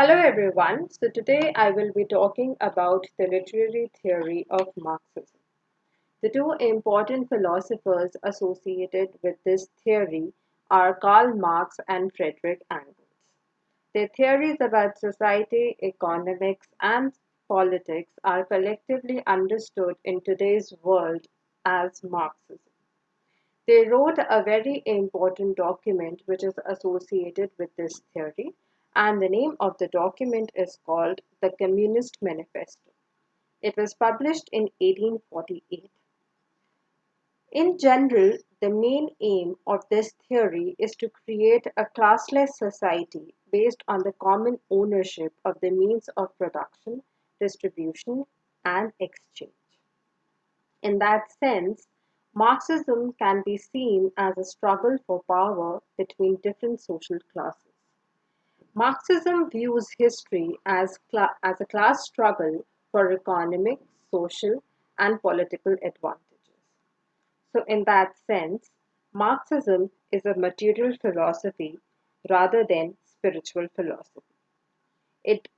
Hello everyone. So today I will be talking about the literary theory of Marxism. The two important philosophers associated with this theory are Karl Marx and Friedrich Engels. Their theories about society, economics, and politics are collectively understood in today's world as Marxism. They wrote a very important document which is associated with this theory, and the name of the document is called the Communist Manifesto. It was published in 1848. In general, the main aim of this theory is to create a classless society based on the common ownership of the means of production, distribution, and exchange. In that sense, Marxism can be seen as a struggle for power between different social classes. Marxism views history as a class struggle for economic, social, and political advantages. So, in that sense, Marxism is a material philosophy rather than spiritual philosophy. It,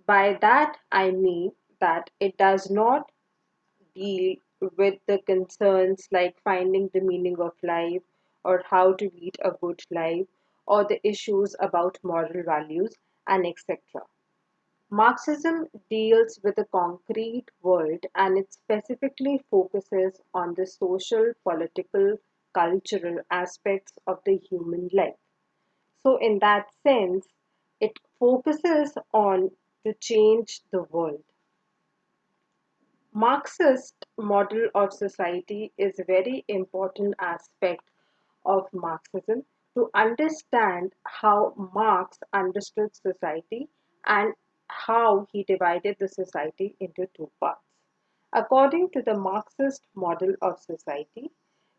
by that I mean that it does not deal with the concerns like finding the meaning of life or how to lead a good life or the issues about moral values and etc. Marxism deals with a concrete world and it specifically focuses on the social, political, cultural aspects of the human life. So, in that sense, it focuses on to change the world. Marxist model of society is a very important aspect of Marxism to understand how Marx understood society and how he divided the society into two parts. According to the Marxist model of society,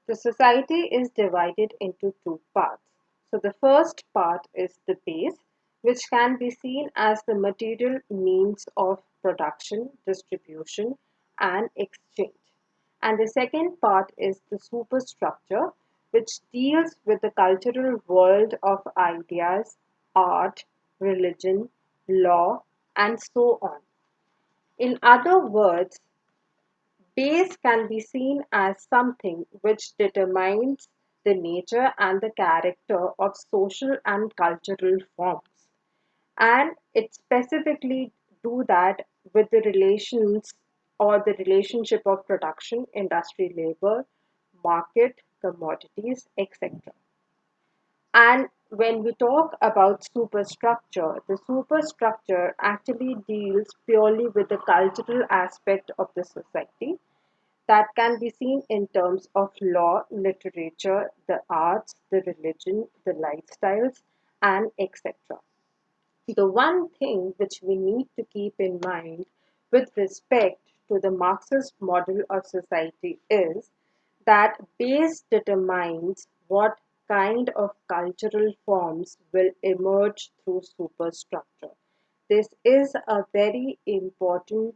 the society is divided into two parts. So the first part is the base, which can be seen as the material means of production, distribution, and exchange. And the second part is the superstructure, which deals with the cultural world of ideas, art, religion, law, and so on. In other words, base can be seen as something which determines the nature and the character of social and cultural forms. And it specifically do that with the relations or the relationship of production, industry, labor, market, commodities, etc. And when we talk about superstructure, the superstructure actually deals purely with the cultural aspect of the society that can be seen in terms of law, literature, the arts, the religion, the lifestyles, and etc. The one thing which we need to keep in mind with respect to the Marxist model of society is that base determines what kind of cultural forms will emerge through superstructure. This is a very important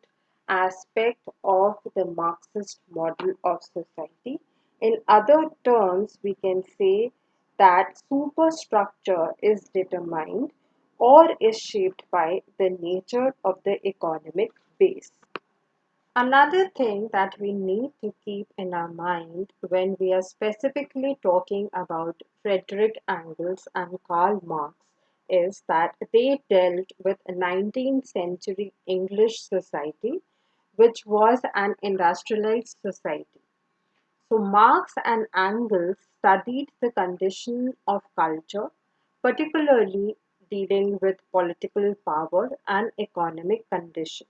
aspect of the Marxist model of society. In other terms, we can say that superstructure is determined or is shaped by the nature of the economic base. Another thing that we need to keep in our mind when we are specifically talking about Frederick Engels and Karl Marx is that they dealt with a 19th century English society, which was an industrialized society. So Marx and Engels studied the condition of culture, particularly dealing with political power and economic conditions.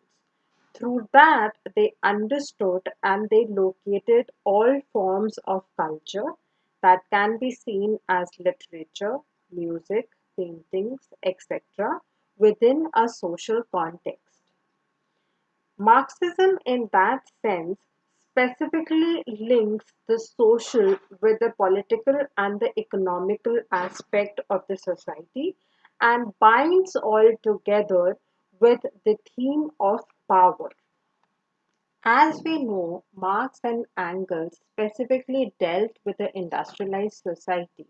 Through that, they understood and they located all forms of culture that can be seen as literature, music, paintings, etc., within a social context. Marxism, in that sense, specifically links the social with the political and the economical aspect of the society and binds all together with the theme of power. As we know, Marx and Engels specifically dealt with the industrialized society.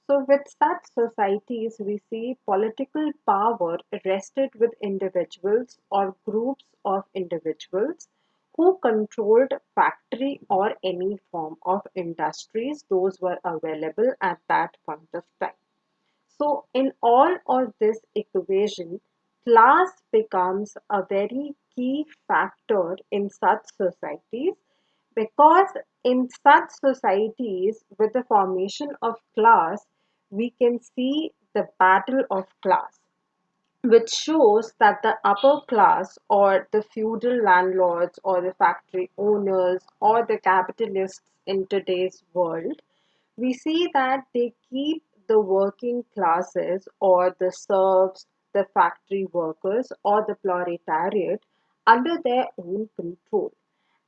So, with such societies, we see political power rested with individuals or groups of individuals who controlled factory or any form of industries those were available at that point of time. So, in all of this equation, class becomes a very key factor in such societies because in such societies, with the formation of class, we can see the battle of class, which shows that the upper class or the feudal landlords or the factory owners or the capitalists in today's world, we see that they keep the working classes or the serfs, the factory workers, or the proletariat under their own control.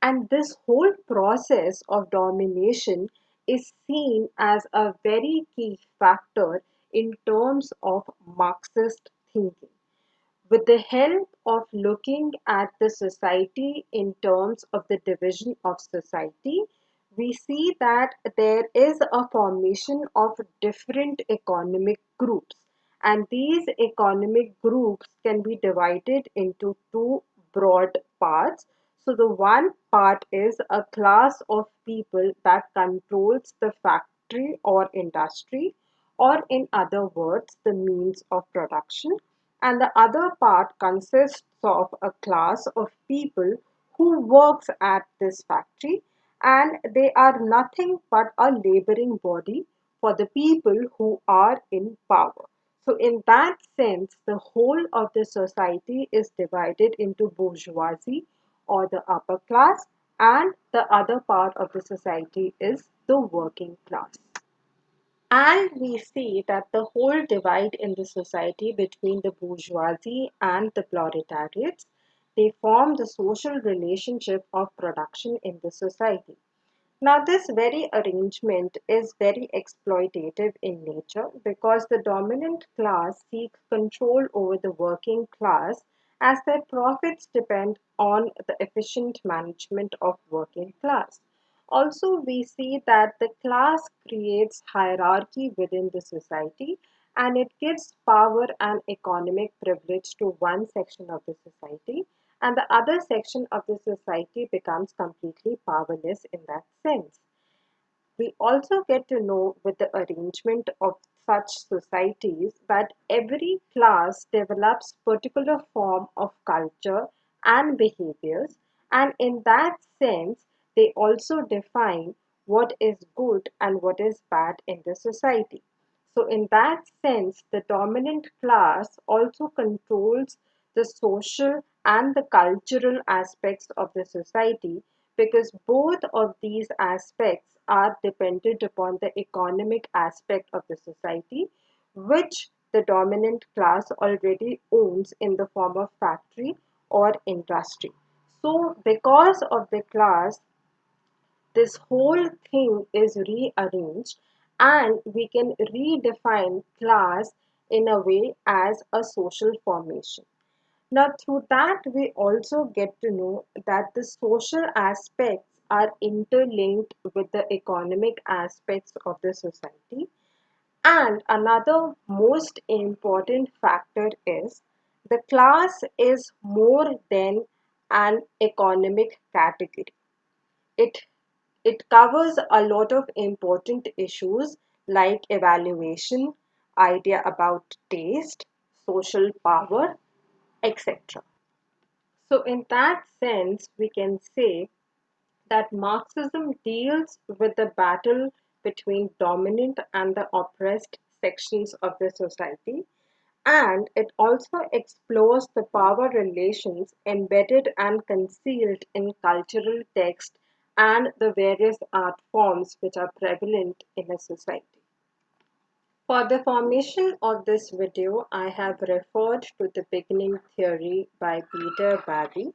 And this whole process of domination is seen as a very key factor in terms of Marxist thinking. With the help of looking at the society in terms of the division of society, we see that there is a formation of different economic groups, and these economic groups can be divided into two broad parts. So, the one part is a class of people that controls the factory or industry, or in other words, the means of production, and the other part consists of a class of people who works at this factory, and they are nothing but a laboring body for the people who are in power. So in that sense, the whole of the society is divided into bourgeoisie or the upper class, and the other part of the society is the working class. And we see that the whole divide in the society between the bourgeoisie and the proletariats, they form the social relationship of production in the society. Now, this very arrangement is very exploitative in nature because the dominant class seeks control over the working class as their profits depend on the efficient management of working class. Also, we see that the class creates hierarchy within the society and it gives power and economic privilege to one section of the society, and the other section of the society becomes completely powerless in that sense. We also get to know with the arrangement of such societies that every class develops particular form of culture and behaviors, and in that sense they also define what is good and what is bad in the society. So in that sense the dominant class also controls the social and the cultural aspects of the society because both of these aspects are dependent upon the economic aspect of the society, which the dominant class already owns in the form of factory or industry. So, because of the class, this whole thing is rearranged and we can redefine class in a way as a social formation. Now, through that, we also get to know that the social aspects are interlinked with the economic aspects of the society. And another most important factor is the class is more than an economic category. It it covers a lot of important issues like evaluation, idea about taste, social power, etc. So, in that sense, we can say that Marxism deals with the battle between dominant and the oppressed sections of the society, and it also explores the power relations embedded and concealed in cultural text and the various art forms which are prevalent in a society. For the formation of this video, I have referred to the beginning theory by Peter Barry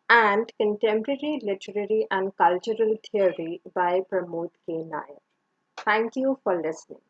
and Contemporary Literary and Cultural Theory by Pramod K. Nair. Thank you for listening.